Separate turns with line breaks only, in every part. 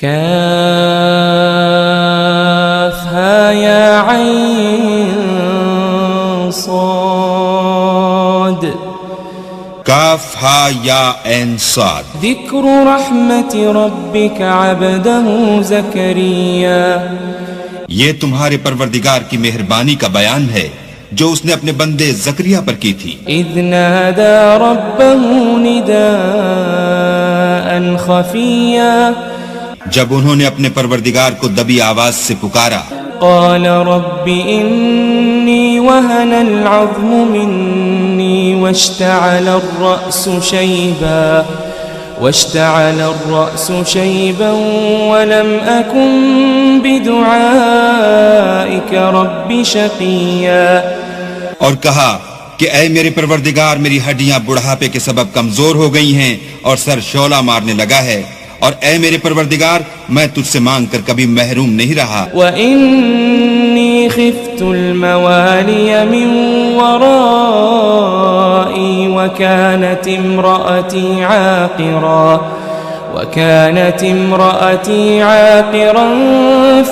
كافها يا عين صاد
کاف ہا یا عین صاد.
ذکر رحمت ربک عبدہ زکریا
یہ تمہارے پروردگار کی مہربانی کا بیان ہے جو اس نے اپنے بندے زکریا پر کی تھی.
اذ نادى ربه نداء خفیا
جب انہوں نے اپنے پروردگار کو دبی آواز سے پکارا.
قال رب انی وهن العظم منی واشتعل الرأس شيبا ولم أكن بدعائك رب شقيا.
اور کہا کہ اے میرے پروردگار میری ہڈیاں بڑھاپے کے سبب کمزور ہو گئی ہیں اور سر شعلہ مارنے لگا ہے، اور اے میرے پروردگار میں تجھ سے مانگ کر کبھی محروم نہیں رہا.
وَإِنِّي خِفْتُ الْمَوَالِيَ مِنْ وَرَائِي وَكَانَتِ امْرَأَتِي عَاقِرًا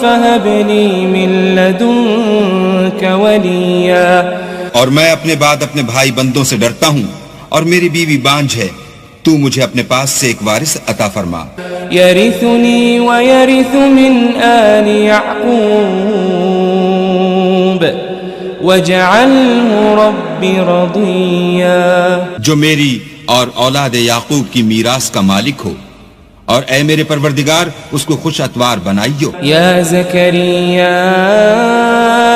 فَهَبْ لِي مِنْ لَدُنْكَ وَلِيًّا.
اور میں اپنے بعد اپنے بھائی بندوں سے ڈرتا ہوں اور میری بیوی بانجھ ہے، تو مجھے اپنے پاس سے ایک وارث عطا فرما.
يرثني ويرث من آل يعقوب واجعله رب رضيا.
جو میری اور اولاد یعقوب کی میراث کا مالک ہو، اور اے میرے پروردگار اس کو خوش اتوار بنائیو.
يا زكريا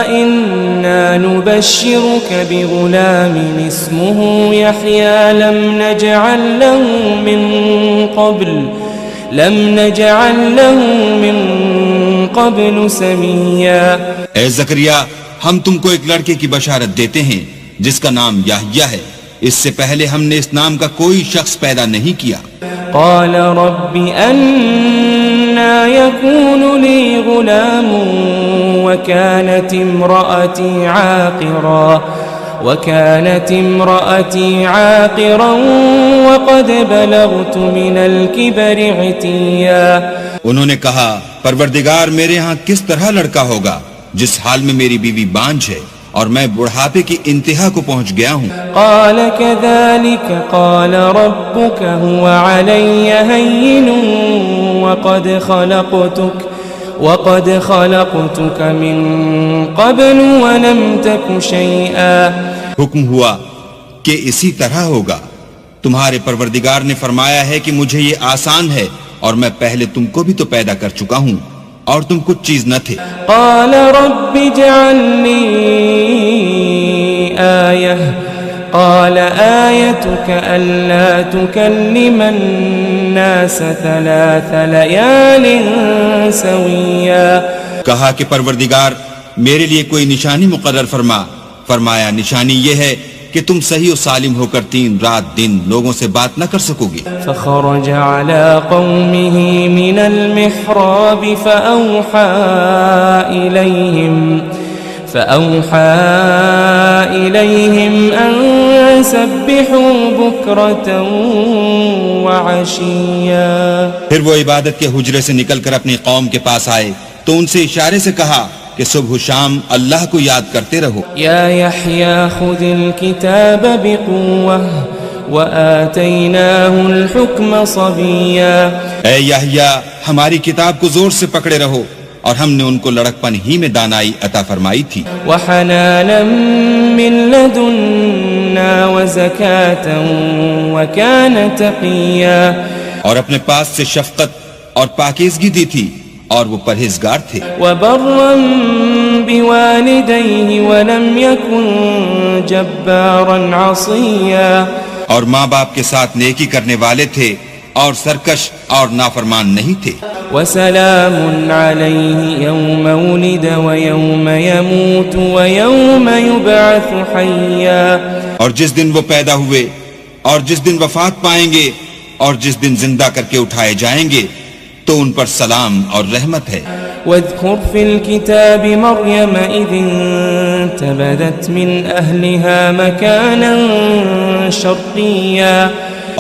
إنا نبشرك بغلام اسمه يحيى لم نجعل له من قبل سميا.
اے زکریا ہم تم کو ایک لڑکے کی بشارت دیتے ہیں جس کا نام یحییٰ ہے، اس سے پہلے ہم نے اس نام کا کوئی شخص پیدا نہیں کیا.
قال رب أنا يكون لي غلام وكانت امرأتي عاقرا وقد بلغت من الكبر عتيا.
انہوں نے کہا پروردگار میرے ہاں کس طرح لڑکا ہوگا جس حال میں میری بیوی بانجھ ہے اور میں بڑھاپے کی انتہا کو پہنچ گیا ہوں.
قال كذلك قال ربك هو علي هين وقد خلقتك من قبل ولم تك شيئا.
حکم ہوا کہ اسی طرح ہوگا. تمہارے پروردگار نے فرمایا ہے کہ مجھے یہ آسان ہے اور میں پہلے تم کو بھی تو پیدا کر چکا ہوں اور تم کچھ چیز نہ تھے.
قال رب اجعل لي آية قال آيتك ألا تكلم الناس 3 ليال سويا.
کہا کہ پروردگار میرے لیے کوئی نشانی مقرر فرمایا نشانی یہ ہے کہ تم صحیح و سالم ہو کر 3 رات دن لوگوں سے بات نہ کر سکو گے.
فخرج على قومه من المحراب فأوحى إليهم أن سبحوا بكرة وعشيا.
پھر وہ عبادت کے حجرے سے نکل کر اپنی قوم کے پاس آئے تو ان سے اشارے سے کہا کہ صبح و شام اللہ کو یاد کرتے رہو.
یا یحییٰ خذ الکتاب بقوة وآتیناہ الحکم صبیا.
اے یحییٰ ہماری کتاب کو زور سے پکڑے رہو، اور ہم نے ان کو لڑکپن ہی میں دانائی عطا فرمائی تھی.
وحنانا من لدنا وزکاة وکان تقیا.
اور اپنے پاس سے شفقت اور پاکیزگی دی تھی اور وہ پرہیزگار تھے.
وبرا بوالدیہ ولم یکن جبارا عصیا.
اور ماں باپ کے ساتھ نیکی کرنے والے تھے اور سرکش اور نافرمان نہیں تھے.
وسلام علیہ یوم ولد ویوم یموت ویوم یبعث حیا.
اور جس دن وہ پیدا ہوئے اور جس دن وفات پائیں گے اور جس دن زندہ کر کے اٹھائے جائیں گے تو ان پر سلام اور رحمت ہے.
واذکر فی الکتاب مریم اذ انتبذت من اہلها مکانا شرقیا.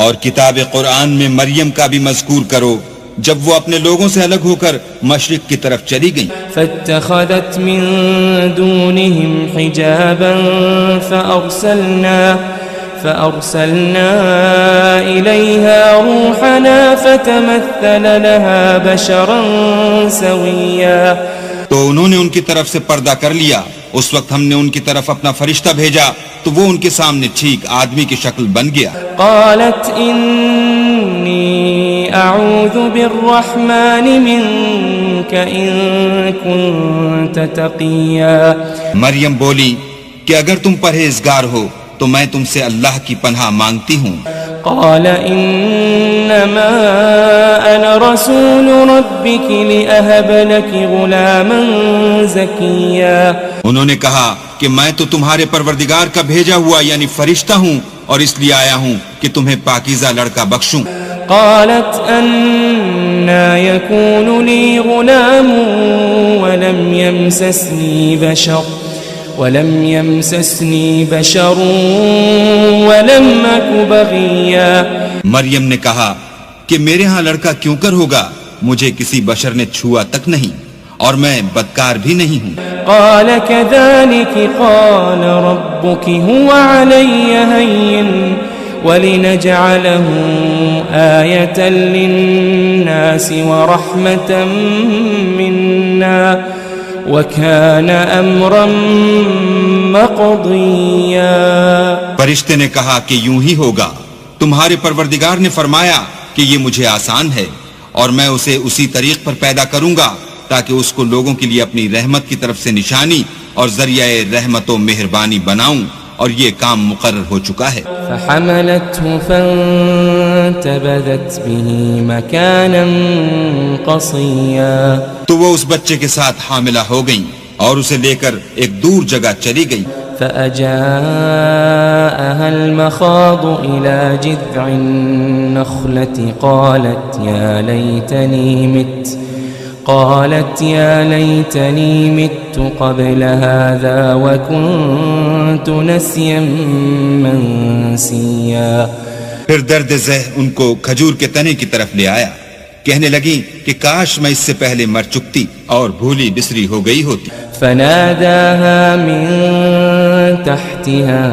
اور کتاب قرآن میں مریم کا بھی مذکور کرو جب وہ اپنے لوگوں سے الگ ہو کر مشرق کی طرف چلی گئیں
فاتخذت من دونهم حجابا فأرسلنا إليها روحنا فتمثل لها بشرا سويا
تو انہوں نے ان کی طرف سے پردہ کر لیا. اس وقت ہم نے ان کی طرف اپنا فرشتہ بھیجا تو وہ ان کے سامنے ٹھیک آدمی کی شکل بن گیا.
قالت إني أعوذ بالرحمن منك إن كنت تقيا.
مریم بولی کہ اگر تم پرہیزگار ہو تو میں تم سے اللہ کی پناہ مانگتی ہوں.
قال إنما أنا رسول ربك لأهب لك غلاما زكيا.
انہوں نے کہا کہ میں تو تمہارے پروردگار کا بھیجا ہوا یعنی فرشتہ ہوں اور اس لیے آیا ہوں کہ تمہیں پاکیزہ لڑکا بخشوں.
قالت أنا يكون لي غلام ولم يمسسني بشر ولم أك بغيا.
مریم نے کہا کہ میرے ہاں لڑکا کیوں کر ہوگا, مجھے کسی بشر نے چھوا تک نہیں اور میں بدکار بھی نہیں ہوں.
قال كذلك قال ربك هو علي هين ولنجعله آية للناس ورحمة منا وَكَانَ أَمْرًا مَقْضِيًّا.
فرشتے نے کہا کہ یوں ہی ہوگا, تمہارے پروردگار نے فرمایا کہ یہ مجھے آسان ہے اور میں اسے اسی طریق پر پیدا کروں گا تاکہ اس کو لوگوں کے لیے اپنی رحمت کی طرف سے نشانی اور ذریعہ رحمت و مہربانی بناؤں, اور یہ کام مقرر ہو چکا ہے.
فحملته فانتبذت به مكانا قصيا.
تو وہ اس بچے کے ساتھ حاملہ ہو گئیں اور اسے لے کر ایک دور جگہ چلی گئی.
فأجاءها المخاض إلى جذع النخلة قالت يا ليتني مت قبل هذا وكنت نسيا منسيا.
پھر درد ذہ ان کو کھجور کے تنے کی طرف لے آیا, کہنے لگی کہ کاش میں اس سے پہلے مر چکتی اور بھولی بسری ہو گئی ہوتی.
فناداها من تحتها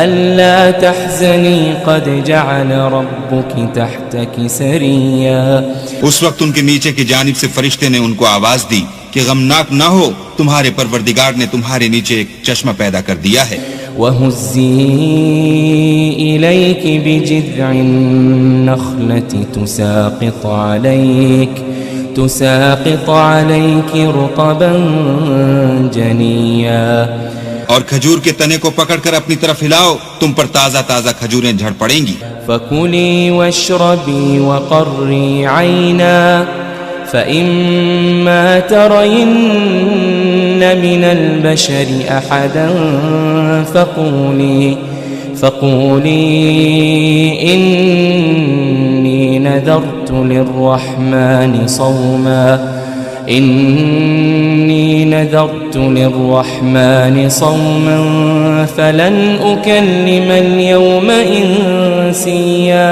ألا تحزني قد جعل ربك تحتك سريا.
اس وقت ان کے نیچے کی جانب سے فرشتے نے ان کو آواز دی کہ غمناک نہ ہو, تمہارے پروردگار نے تمہارے نیچے ایک چشمہ پیدا کر دیا ہے.
وَهُزِّي إِلَيْكِ بِجِذْعِ النَّخْلَةِ تُسَاقِطْ عَلَيْكِ رُطَبًا جَنِيًّا.
اور کھجور کے تنے کو پکڑ کر اپنی طرف ہلاؤ, تم پر تازہ تازہ کھجوریں جھڑ پڑیں گی.
فَكُلِي وَاشْرَبِي وَقَرِّي عَيْنًا فَإِمَّا تَرَيِنَّ مِنَ الْبَشَرِ أَحَدًا فَقُولِي إِنِّي نَذَرْتُ لِلرَّحْمَنِ صَوْمًا فَلَنْ أُكَلِّمَ الْيَوْمَ إِنسِيًّا.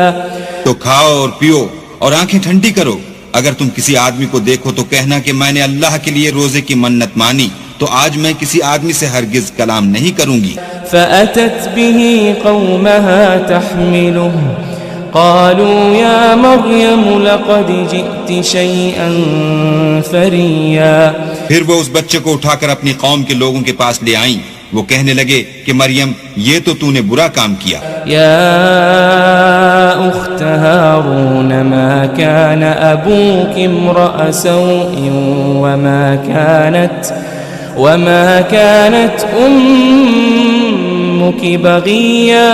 تو کھاؤ اور پیو اور آنکھیں ٹھنڈی کرو, اگر تم کسی آدمی کو دیکھو تو کہنا کہ میں نے اللہ کے لیے روزے کی منت مانی, تو آج میں کسی آدمی سے ہرگز کلام نہیں کروں گی.
فأتت به قومها تحمله قالوا يا مريم لقد جئت شيئا فريا.
پھر وہ اس بچے کو اٹھا کر اپنی قوم کے لوگوں کے پاس لے آئیں. وہ کہنے لگے کہ مریم یہ تو نے برا کام کیا.
يا أخت هارون ما كان أبوك امرأ سوء وما كانت أمك بغيا.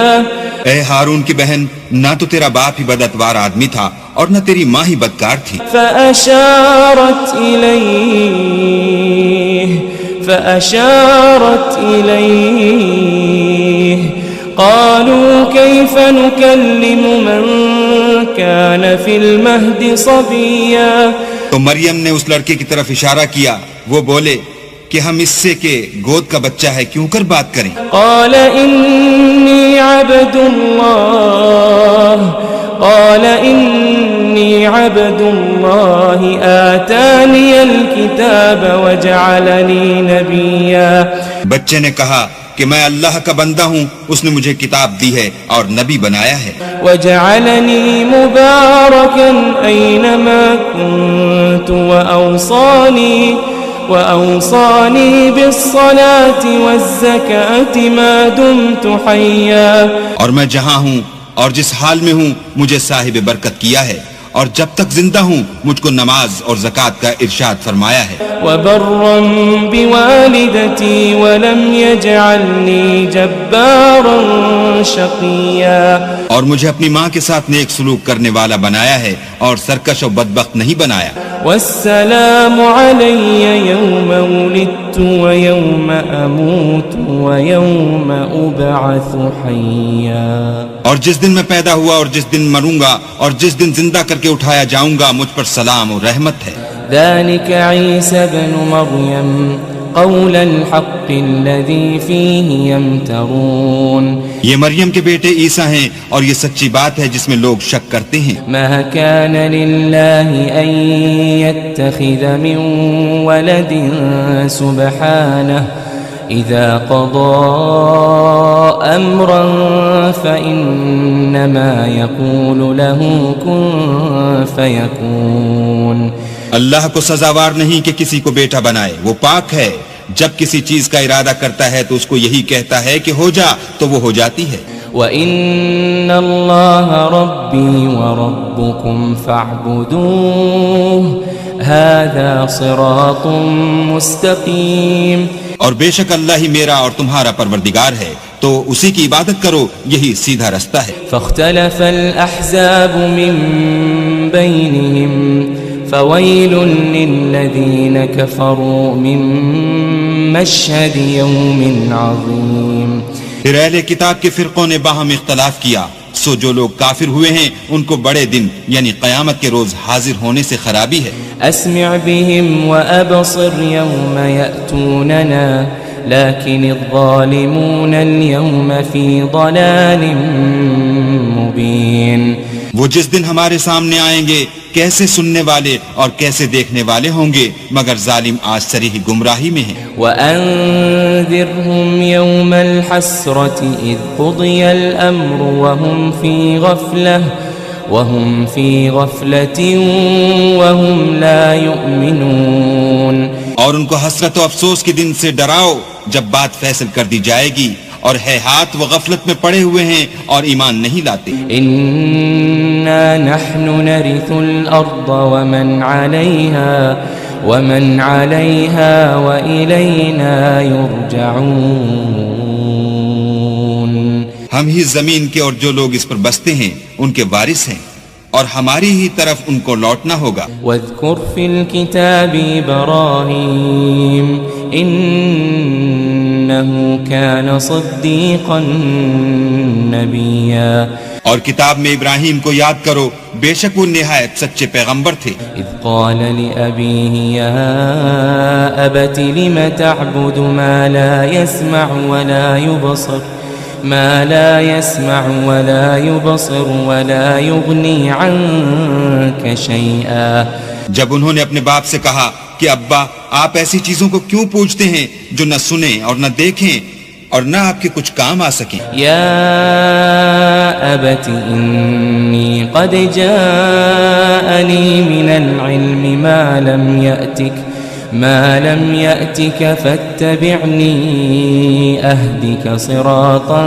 اے ہارون کی بہن, نہ تو تیرا باپ ہی بدعتوار آدمی تھا اور نہ تیری ماں ہی بدکار تھی.
فأشارت إليه قالوا كيف نكلم من كان في المهد صبيا.
تو مریم نے اس لڑکے کی طرف اشارہ کیا, وہ بولے کہ ہم اس سے کہ گود کا بچہ ہے کیوں کر بات کریں.
قال إني عبد الله قال إني عبد الله آتاني الكتاب وجعلني نبيا.
بچے نے کہا کہ میں اللہ کا بندہ ہوں، اس نے مجھے کتاب دی ہے اور نبی بنایا ہے.
وجعلني مباركا أينما كنت وأوصاني بالصلاة والزكاة ما دمت حيا.
اور میں جہاں ہوں اور جس حال میں ہوں مجھے صاحب برکت کیا ہے، اور جب تک زندہ ہوں مجھ کو نماز اور زکوٰۃ کا ارشاد فرمایا ہے.
وبرا بوالدتي ولم يجعلني جبارا شقيا.
اور مجھے اپنی ماں کے ساتھ نیک سلوک کرنے والا بنایا ہے اور سرکش و بدبخت نہیں بنایا.
والسلام علي يوم ولدت ويوم أموت ويوم أبعث حيا.
اور جس دن میں پیدا ہوا اور جس دن مروں گا اور جس دن زندہ کر کے اٹھایا جاؤں گا مجھ پر سلام اور رحمت ہے.
ذلك عيسى ابن مريم قول الحق الذي فيه يمترون.
یہ مریم کے بیٹے عیسیٰ ہیں اور یہ سچی بات ہے جس میں لوگ شک کرتے ہیں.
ما كان لله أن يتخذ من ولد سبحانه إذا قضى أمرا فإنما يقول له كن فيكون.
اللہ کو سزاوار نہیں کہ کسی کو بیٹا بنائے، وہ پاک ہے. جب کسی چیز کا ارادہ کرتا ہے تو اس کو یہی کہتا ہے کہ ہو جا تو وہ ہو جاتی ہے.
وَإِنَّ اللَّهَ رَبِّي وَرَبُّكُمْ فَاعْبُدُوهُ هَذَا صِرَاطٌ مُسْتَقِيمٌ.
اور بے شک اللہ ہی میرا اور تمہارا پروردگار ہے، تو اسی کی عبادت کرو، یہی سیدھا رستہ ہے.
فاختلف الأحزاب من بينهم فويل للذين كفروا من مشهد يوم عظيم.
پھر اہل کتاب کے فرقوں نے باہم اختلاف کیا، سو جو لوگ کافر ہوئے ہیں ان کو بڑے دن یعنی قیامت کے روز حاضر ہونے سے خرابی ہے.
اسمع بهم وابصر يوم يأتوننا لكن الظالمون اليوم في ضلال مبين.
وہ جس دن ہمارے سامنے آئیں گے کیسے سننے والے اور کیسے دیکھنے والے ہوں گے، مگر ظالم آج صریح گمراہی میں ہیں.
وَأَنذِرْهُمْ يَوْمَ الْحَسْرَةِ إِذْ قُضِيَ الْأَمْرُ وَهُمْ فِي غَفْلَةٍ وَهُمْ لَا يُؤْمِنُونَ.
اور ان کو حسرت و افسوس کے دن سے ڈراؤ جب بات فیصل کر دی جائے گی، اور ہے ہاتھ وہ غفلت میں پڑے ہوئے ہیں اور ایمان نہیں لاتے.
إِنَّا نَحْنُ نَرِثُ الْأَرْضَ وَمَنْ عَلَيْهَا وَإِلَيْنَا يُرْجَعُونَ.
ہم ہی زمین کے اور جو لوگ اس پر بستے ہیں ان کے وارث ہیں، اور ہماری ہی طرف ان کو لوٹنا ہوگا.
واذكر في الكتاب إبراهيم إنه كان صديقا نبيا.
اور کتاب میں ابراہیم کو یاد کرو، بے شک وہ نہایت سچے پیغمبر تھے.
إذ قال لأبيه يا أبت لم تعبد ما لا يسمع ولا يبصر ولا يغني عنك شيئا.
جب انہوں نے اپنے باپ سے کہا کہ ابا آپ ایسی چیزوں کو کیوں پوجتے ہیں جو نہ سنیں اور نہ دیکھیں اور نہ آپ کے کچھ کام آ سکیں.
يا أبت إني قد جاءني من العلم ما لم يأتك فاتبعني أهدك صراطا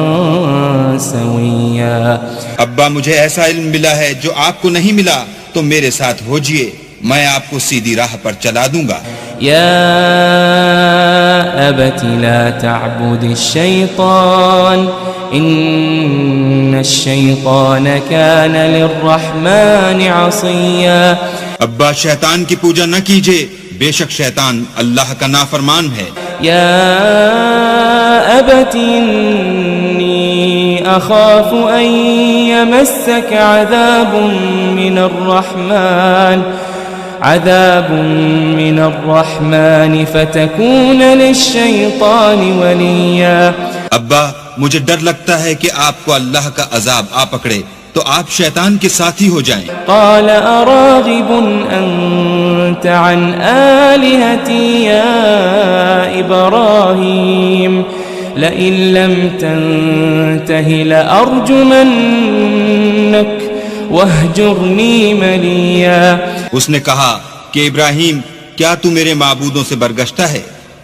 سويا.
ابا مجھے ایسا علم ملا ہے جو آپ کو نہیں ملا، تو میرے ساتھ ہوجئے، میں آپ کو سیدھی راہ پر چلا دوں گا.
يا أبت لا تعبد الشيطان إن الشيطان كان للرحمن عصيا.
ابا شیطان کی پوجا نہ کیجئے، بے شک شیطان اللہ کا نافرمان ہے.
يا أبت إني أخاف أن يمسك عذاب من الرحمن فتكون للشيطان وليا.
ابا مجھے ڈر لگتا ہے کہ آپ کو اللہ کا عذاب آ پکڑے، تو آپ شیطان کے ساتھی ہو جائیں۔
قال أراغب أنت عن آلهتي يا إبراهيم لئن لم تنته لأرجمنك واهجرني مليا۔
اس نے کہا کہ ابراہیم کیا تو میرے معبودوں سے برگشتہ ہے؟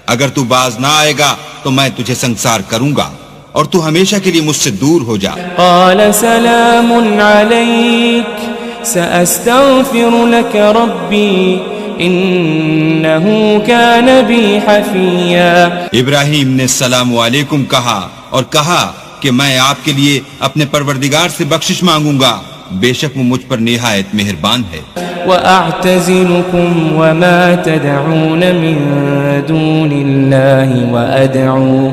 اگر تو باز نہ آئے گا تو میں تجھے سنسار کروں گا اور تو ہمیشہ کے لیے مجھ سے دور ہو جا۔
قال سلام عليك سأستغفر لك ربي إنه كان بي حفيا۔
ابراہیم نے السلام علیکم کہا اور کہا کہ میں آپ کے لیے اپنے پروردگار سے بخشش مانگوں گا، بے شک وہ مجھ پر نہایت مہربان ہے۔
وأعتزلكم وما تدعون من دون الله وأدعو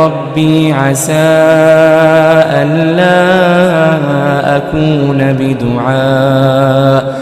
ربي عسى ألا أكون بدعاء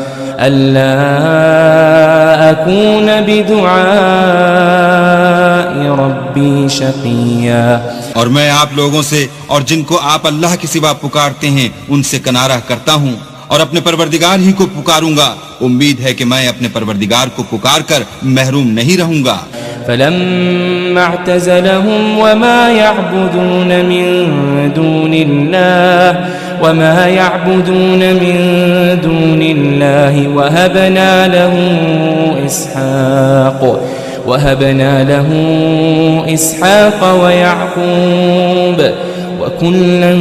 ربي شقيا۔
اور میں آپ لوگوں سے اور جن کو آپ اللہ کے سوا پکارتے ہیں ان سے کنارہ کرتا ہوں اور اپنے پروردگار ہی کو پکاروں گا، امید ہے کہ میں اپنے پروردگار کو پکار کر محروم نہیں رہوں گا۔
فلما اعتزلهم وما يعبدون من دون الله وهبنا له إسحاق ويعقوب وكلا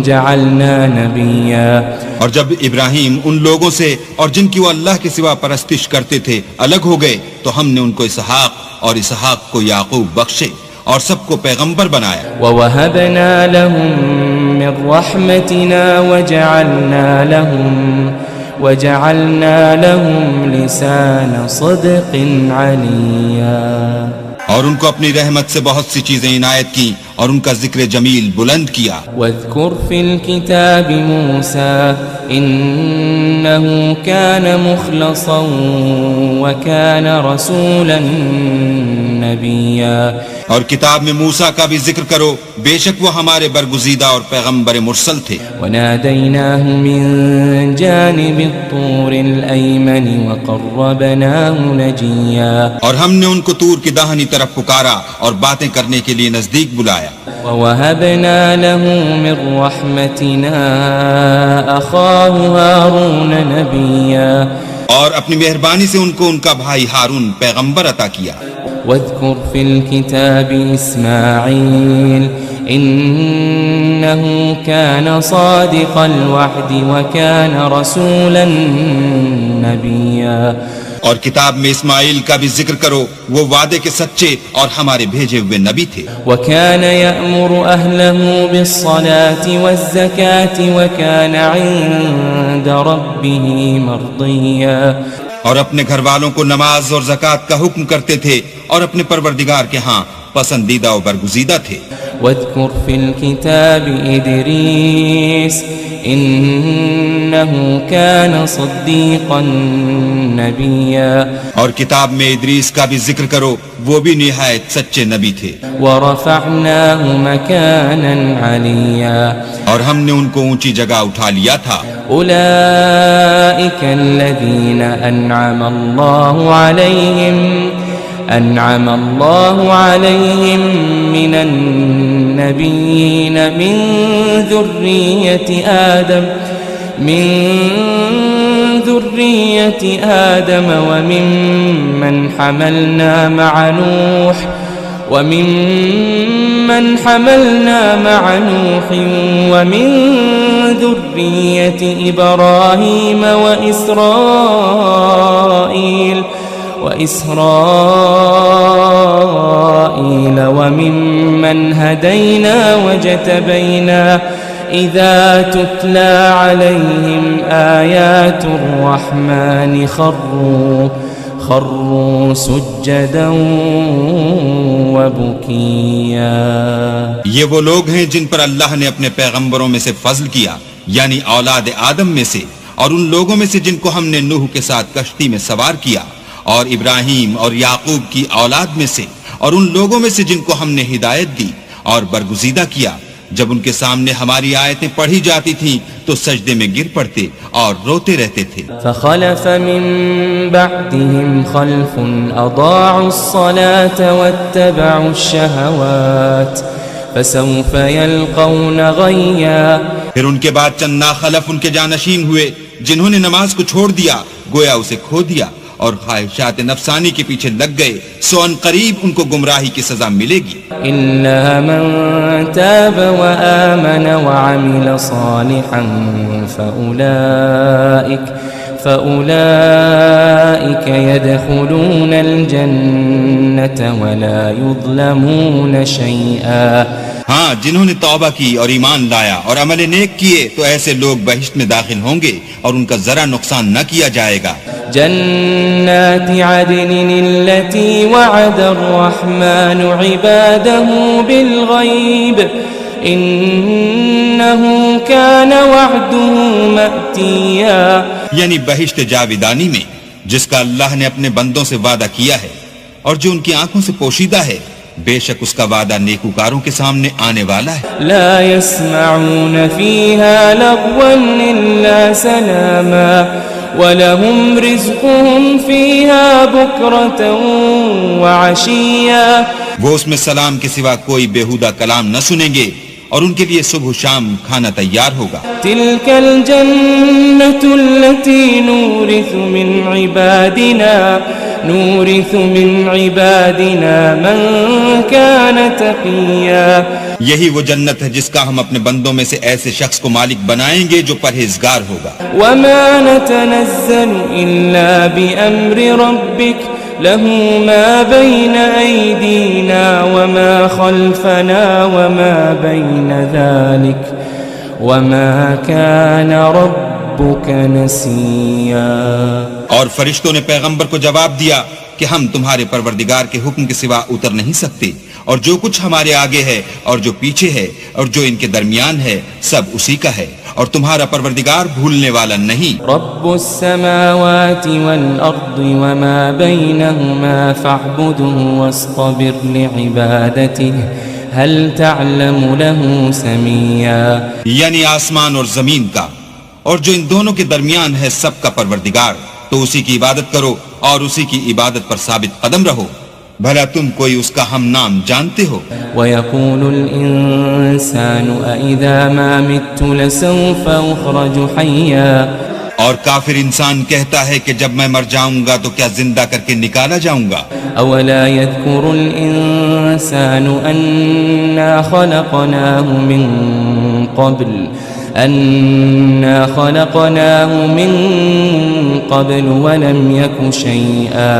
جعلنا نبيا۔
اور جب ابراہیم ان لوگوں سے اور جن کی وہ اللہ کے سوا پرستش کرتے تھے الگ ہو گئے تو ہم نے ان کو اسحاق اور اسحاق کو یعقوب بخشے اور سب کو پیغمبر بنایا۔
وَوَهَبْنَا لَهُم مِّن رَّحْمَتِنَا وَجَعَلْنَا لَهُمْ لِسَانَ صِدْقٍ عَلِيًّا۔
اور ان کو اپنی رحمت سے بہت سی چیزیں عنایت کی اور ان کا ذکر جمیل بلند کیا۔
واذكر في الكتاب موسى إنه كان مخلصا وكان رسولا نبيا۔
اور کتاب میں موسیٰ کا بھی ذکر کرو، بے شک وہ ہمارے برگزیدہ اور پیغمبر مرسل تھے۔
وناديناه من جانب الطور الأيمن وقربناه نجيا۔
اور ہم نے ان کو طور کی داہنی طرف پکارا اور باتیں کرنے کے لیے نزدیک بلایا۔
ووهبنا له من رحمتنا أخاه هارون نبيا۔
اور اپنی مہربانی سے ان کو ان کا بھائی ہارون پیغمبر عطا کیا۔
واذكر في الكتاب إسماعيل إنه كان صادق الوعد وكان رسولا نبيا۔
اور کتاب میں اسماعیل کا بھی ذکر کرو، وہ وعدے کے سچے اور ہمارے بھیجے ہوئے نبی تھے۔
وكان يأمر أهله بالصلاة والزكاة وكان عند ربه مرضيا۔
اور اپنے گھر والوں کو نماز اور زکوٰۃ کا حکم کرتے تھے اور اپنے پروردگار کے ہاں پسندیدہ و برگزیدہ تھے۔
واذكر في الكتاب إدريس إنه كان صديقا نبيا۔
اور کتاب میں ادریس کا بھی ذکر کرو، وہ بھی نہایت سچے نبی تھے۔
ورفعناه مكانا عليا۔
اور ہم نے ان کو اونچی جگہ اٹھا لیا تھا۔
أولئك الذين أنعم الله عليهم من النبيين من ذرية آدم وممن حملنا مع نوح ومن ذرية إبراهيم وإسرائيل وممن هدينا وجتبينا إذا تتلى عليهم آيات الرحمن خروا سجدا وبكيا۔
یہ وہ لوگ ہیں جن پر اللہ نے اپنے پیغمبروں میں سے فضل کیا، یعنی اولاد آدم میں سے، اور ان لوگوں میں سے جن کو ہم نے نوح کے ساتھ کشتی میں سوار کیا، اور ابراہیم اور یعقوب کی اولاد میں سے، اور ان لوگوں میں سے جن کو ہم نے ہدایت دی اور برگزیدہ کیا، جب ان کے سامنے ہماری آیتیں پڑھی جاتی تھیں تو سجدے میں گر پڑتے اور روتے رہتے تھے.
فخلف من بعدهم خلف اضاعوا الصلاة واتبعوا الشهوات فسوف يلقون غيا.
پھر ان کے بعد چند ناخلف ان کے جانشین ہوئے جنہوں نے نماز کو چھوڑ دیا گویا اسے کھو دیا اور خواہشات نفسانی کے پیچھے لگ گئے سو ان قریب ان کو گمراہی کی سزا ملے گی.
إلا من تاب وآمن وعمل صالحا فأولئك يدخلون الجنة ولا يظلمون شيئا.
ہاں جنہوں نے توبہ کی اور ایمان لایا اور عمل نیک کیے تو ایسے لوگ بہشت میں داخل ہوں گے اور ان کا ذرا نقصان نہ کیا جائے گا.
جنات عدن التي وعد الرحمن عباده بالغيب إنه كان وعده مأتيا.
یعنی بہشت جاودانی میں جس کا اللہ نے اپنے بندوں سے وعدہ کیا ہے اور جو ان کی آنکھوں سے پوشیدہ ہے بے شک اس کا وعدہ نیکوکاروں کے سامنے آنے والا ہے.
لا يسمعون فيها لغوا إلا سلاما وَلَهُمْ رِزْقُهُمْ فِيهَا بُكْرَةً وَعَشِيًّا.
وہ اس میں سلام کے سوا کوئی بیہودہ کلام نہ سنیں گے اور ان کے لیے صبح و شام کھانا تیار ہوگا.
تِلْكَ الْجَنَّةُ الَّتِي نُورِثُ مِنْ عِبَادِنَا مَنْ كَانَ تَقِيًّا.
یہی وہ جنت ہے جس کا ہم اپنے بندوں میں سے ایسے شخص کو مالک بنائیں گے جو پرہیزگار ہوگا.
وَمَا نَتَنَزَّلُ إِلَّا بِأَمْرِ رَبِّكَ لَهُ مَا بَيْنَ أَيْدِينَا وَمَا خَلْفَنَا وَمَا بَيْنَ ذَلِكَ وَمَا كَانَ رَبُّكَ نَسِيًّا.
اور فرشتوں نے پیغمبر کو جواب دیا کہ ہم تمہارے پروردگار کے حکم کے سوا اتر نہیں سکتے اور جو کچھ ہمارے آگے ہے اور جو پیچھے ہے اور جو ان کے درمیان ہے سب اسی کا ہے اور تمہارا پروردگار بھولنے والا نہیں.
رب السماوات والأرض وما بينهما فاعبده واصطبر لعبادته هل تعلم له سميا.
یعنی آسمان اور زمین کا اور جو ان دونوں کے درمیان ہے سب کا پروردگار تو اسی کی عبادت کرو اور اسی کی عبادت پر ثابت قدم رہو بھلا تم کوئی اس کا ہم نام جانتے ہو.
وَيَقُولُ الْإِنسَانُ أَإِذَا مَا مِتُّ لَسَوْفَ أُخْرَجُ حَيًّا.
اور کافر انسان کہتا ہے کہ جب میں مر جاؤں گا تو کیا زندہ کر کے نکالا جاؤں گا.
أَوَلَا يَذْكُرُ الْإِنسَانُ أَنَّا خَلَقْنَاهُ مِن قَبْلُ وَلَمْ يَكُ شَيْئًا.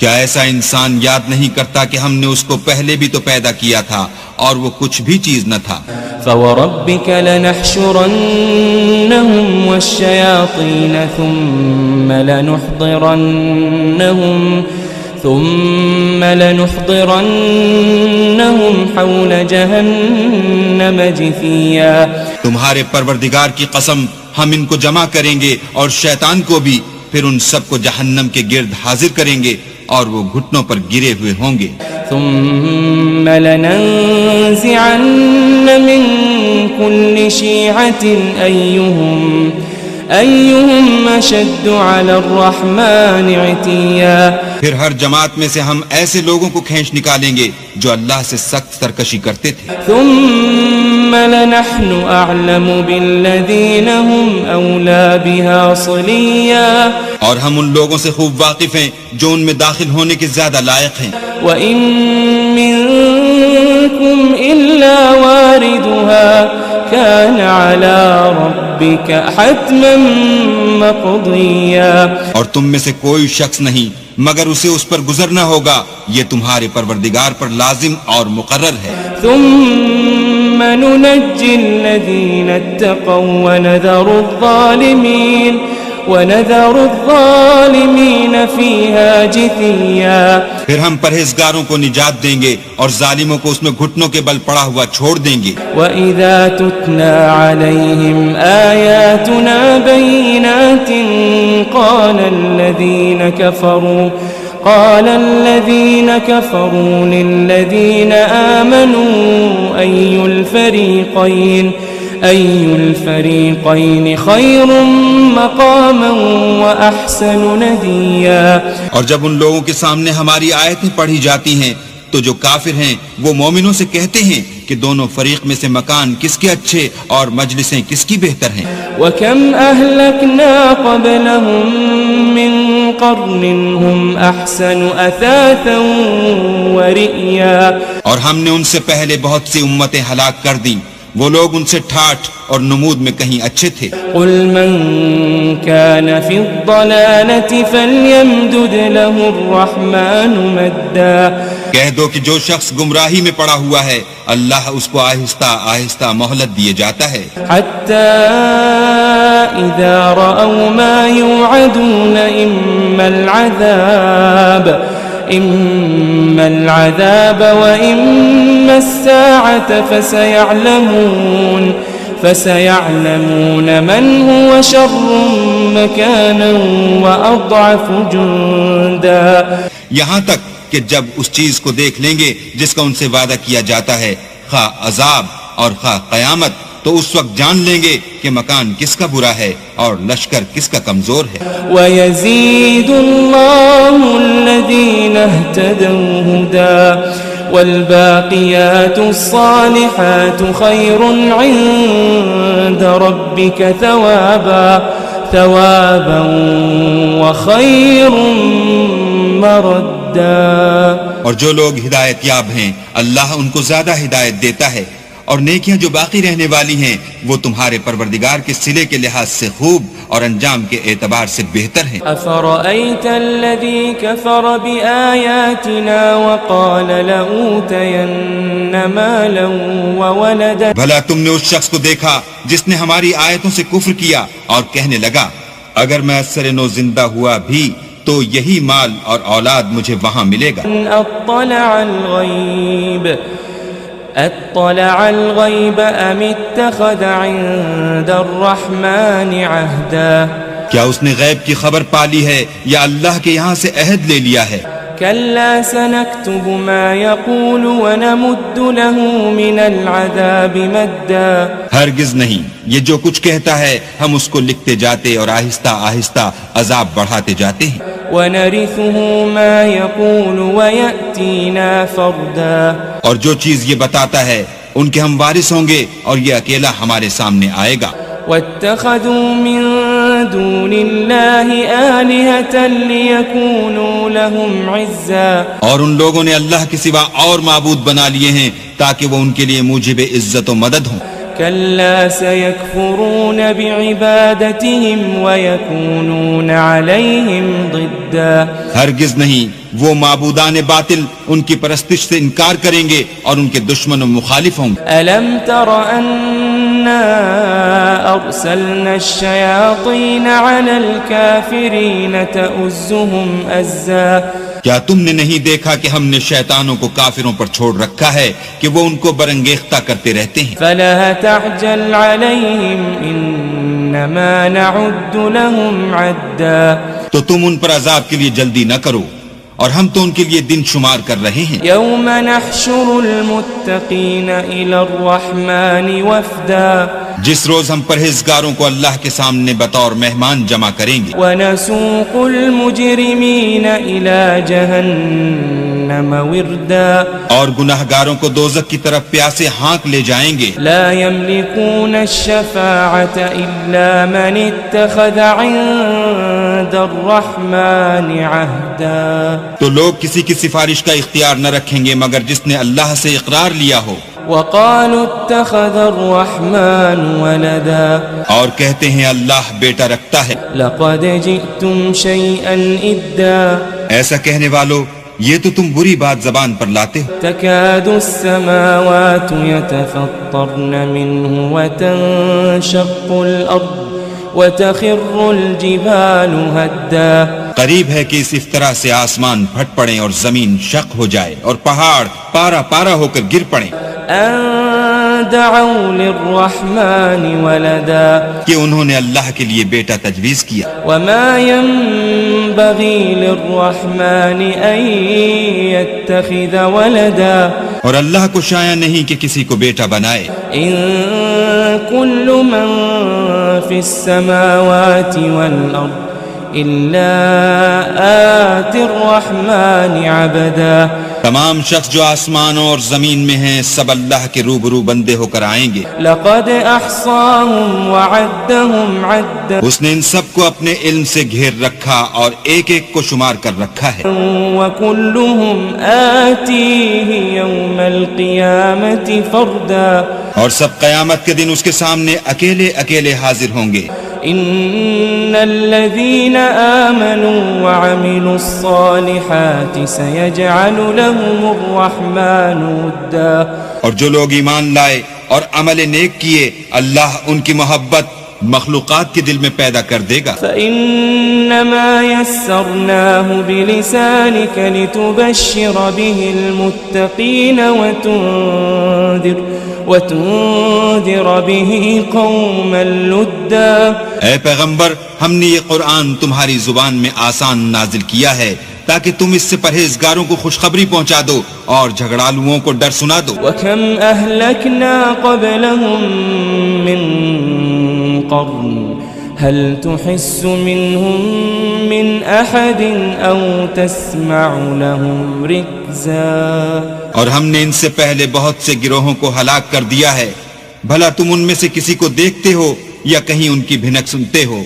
کیا ایسا انسان یاد نہیں کرتا کہ ہم نے اس کو پہلے بھی تو پیدا کیا تھا اور وہ کچھ بھی چیز نہ تھا.
فَوَرَبِّكَ لَنَحْشُرَنَّهُمْ وَالشَّيَاطِينَ ثُمَّ لَنُحْضِرَنَّهُمْ حَوْلَ جَهَنَّمَ جِثِيًّا.
تمہارے پروردگار کی قسم ہم ان کو جمع کریں گے اور شیطان کو بھی پھر ان سب کو جہنم کے گرد حاضر کریں گے اور وہ گھٹنوں پر گرے ہوئے ہوں گے.
ثم لننزعن من كل شيعة أيهم أشد على الرحمن عتيا.
پھر ہر جماعت میں سے ہم ایسے لوگوں کو کھینچ نکالیں گے جو اللہ سے سخت سرکشی کرتے تھے.
ثم لنحن أعلم بالذين هم أولى بها صليا.
اور ہم ان لوگوں سے خوب واقف ہیں جو ان میں داخل ہونے کے زیادہ لائق ہیں.
وَإِن مِّنكُمْ إِلَّا وَارِدُهَا كَانَ عَلَى رَبِّكَ حَتْمًا مَّقْضِيًّا.
اور تم میں سے کوئی شخص نہیں مگر اسے اس پر گزرنا ہوگا یہ تمہارے پروردگار پر لازم اور مقرر ہے.
ثُمَّ نُنَجِّي الَّذِينَ اتَّقَوْا وَنَذَرُ الظَّالِمِينَ فِيهَا جِثِيًّا.
پھر ہم پرہیزگاروں کو نجات دیں گے اور ظالموں کو اس میں گھٹنوں کے بل پڑا ہوا چھوڑ دیں گے.
وَإِذَا تُتْلَى عَلَيْهِمْ آيَاتُنَا بَيِّنَاتٍ قَالَ قال الذين كفروا للذين آمنوا أي الفريقين خير مقاما وأحسن نديا.
اور جب ان لوگوں کے سامنے ہماری آیتیں پڑھی جاتی ہیں تو جو کافر ہیں وہ مومنوں سے کہتے ہیں کہ دونوں فریق میں سے مکان کس کے اچھے اور مجلسیں کس کی بہتر ہیں.
وَكَمْ أَهْلَكْنَا قَبْلَهُمْ مِنْ قَرْنٍ هُمْ أَحْسَنُ أَثَاثًا وَرِئْيًا.
اور ہم نے ان سے پہلے بہت سی امتیں ہلاک کر دیں، وہ لوگ ان سے ٹھاٹھ اور نمود میں کہیں اچھے تھے.
قُلْ مَنْ كَانَ فِي الضَّلَالَةِ فَلْيَمْدُدْ لَهُ الرَّحْمَنُ مَدًّا.
کہہ دو کہ جو شخص گمراہی میں پڑا ہوا ہے اللہ اس کو آہستہ آہستہ مہلت دیے جاتا ہے.
حَتَّى إِذَا رَأَوْا مَا يُوعَدُونَ إِمَّا الْعَذَابَ وَإِمَّا السَّاعَةَ فسيعلمون من هو شر مكانا وأضعف جندا.
یہاں تک کہ جب اس چیز کو دیکھ لیں گے جس کا ان سے وعدہ کیا جاتا ہے، خواہ عذاب اور خواہ قیامت، تو اس وقت جان لیں گے کہ مکان کس کا برا ہے اور لشکر کس کا کمزور ہے.
وَيَزِيدُ اللَّهُ الَّذِينَ اهْتَدَوْا هُدًى والباقيات الصالحات خير عند ربك ثوابا وخير مردا.
اور جو لوگ ہدایت یاب ہیں اللہ ان کو زیادہ ہدایت دیتا ہے، اور نیکیاں جو باقی رہنے والی ہیں وہ تمہارے پروردگار کے صلے کے لحاظ سے خوب اور انجام کے اعتبار سے بہتر ہیں.
أفرأيت الذي كفر بآياتنا وقال لأوتين مالا وولدا.
بھلا تم نے اس شخص کو دیکھا جس نے ہماری آیتوں سے کفر کیا اور کہنے لگا اگر میں سر نو زندہ ہوا بھی تو یہی مال اور اولاد مجھے وہاں ملے گا.
اطلع الغیب ام اتخذ عند الرحمن عہدا.
کیا اس نے غیب کی خبر پالی ہے یا اللہ کے یہاں سے عہد لے لیا ہے؟
کلا سنكتب ما يقول ونمد له من العذاب مدا.
ہرگز نہیں، یہ جو کچھ کہتا ہے ہم اس کو لکھتے جاتے اور آہستہ آہستہ عذاب بڑھاتے جاتے ہیں.
ونرثه ما يقول ويأتينا فردا.
اور جو چیز یہ بتاتا ہے ان کے ہم وارث ہوں گے اور یہ اکیلا ہمارے سامنے آئے گا.
واتخذوا من دون الله آلهة ليكونوا لهم عزا.
اور ان لوگوں نے اللہ کے سوا اور معبود بنا لیے ہیں تاکہ وہ ان کے لیے موجب عزت و مدد ہوں.
كلا سيكفرون بعبادتهم ويكونون عليهم ضدا.
ہرگز نہیں، وہ معبودان باطل ان کی پرستش سے انکار کریں گے اور ان کے دشمن و مخالف ہوں گے.
ألم تر أنا أرسلنا الشياطين على الكافرين تؤزهم أزا.
کیا تم نے نہیں دیکھا کہ ہم نے شیطانوں کو کافروں پر چھوڑ رکھا ہے کہ وہ ان کو برنگیختہ کرتے رہتے ہیں.
فلا تعجل عليهم إنما نعد لهم عدا.
تو تم ان پر عذاب کے لیے جلدی نہ کرو اور ہم تو ان کے لیے دن شمار کر رہے ہیں.
يوم نحشر المتقين إلى الرحمن وفدا.
جس روز ہم پرہیزگاروں کو اللہ کے سامنے بطور مہمان جمع کریں گے.
ونسوق المجرمين إلى جهنم وردا.
اور گناہگاروں کو دوزخ کی طرف پیاسے ہانک لے جائیں گے.
لا يملكون الشفاعة إلا من اتخذ عند الرحمن عهدا.
تو لوگ کسی کی سفارش کا اختیار نہ رکھیں گے مگر جس نے اللہ سے اقرار لیا ہو.
وقالوا اتخذ الرحمن ولدا.
اور کہتے ہیں اللہ بیٹا رکھتا ہے.
لقد جئتم شيئا إدا.
ایسا کہنے والو یہ تو تم بری بات زبان پر لاتے ہو.
تكاد السماوات يتفطرن منه وتنشق الأرض وتخر الجبال هدا.
قریب ہے کہ اس افطرا سے آسمان پھٹ پڑیں اور زمین شق ہو جائے اور پہاڑ پارا پارا ہو کر گر پڑیں.
أن دعوا للرحمن ولدا
کہ انہوں نے اللہ کے لیے بیٹا تجویز کیا.
وما ينبغي للرحمن أن يتخذ ولدا
اور اللہ کو شایع نہیں کہ کسی کو بیٹا بنائے.
إن كل من في السماوات والأرض إلا آتي الرحمن عبدا.
تمام شخص جو آسمانوں اور زمین میں ہیں سب اللہ کے روبرو بندے ہو کر آئیں گے.
لقد أحصاهم وعدهم عدا
اس نے ان سب کو اپنے علم سے گھیر رکھا اور ایک ایک کو شمار کر رکھا ہے.
وكلهم آتيه يوم القيامة فردا.
اور سب قیامت کے دن اس کے سامنے اکیلے اکیلے حاضر ہوں گے.
إن الذين آمنوا وعملوا الصالحات سيجعل لهم الرحمن ودا.
اور جو لوگ ایمان لائے اور عمل نیک کیے اللہ ان کی محبت مخلوقات کے دل میں پیدا کر دے گا.
فإنما يسرناه بلسانك لتبشر به المتقين وتنذر به قوما لدا.
اے پیغمبر ہم نے یہ قرآن تمہاری زبان میں آسان نازل کیا ہے تاکہ تم اس سے پرہیزگاروں کو خوشخبری پہنچا دو اور جھگڑالوؤں کو ڈر سنا دو.
وكم أهلكنا قبلهم من قرن هل تحس منهم من أحد أو تسمع لهم ركزا.
اور ہم نے ان سے پہلے بہت سے گروہوں کو ہلاک کر دیا ہے بھلا تم ان میں سے کسی کو دیکھتے ہو یا کہیں ان کی بھنک سنتے ہو.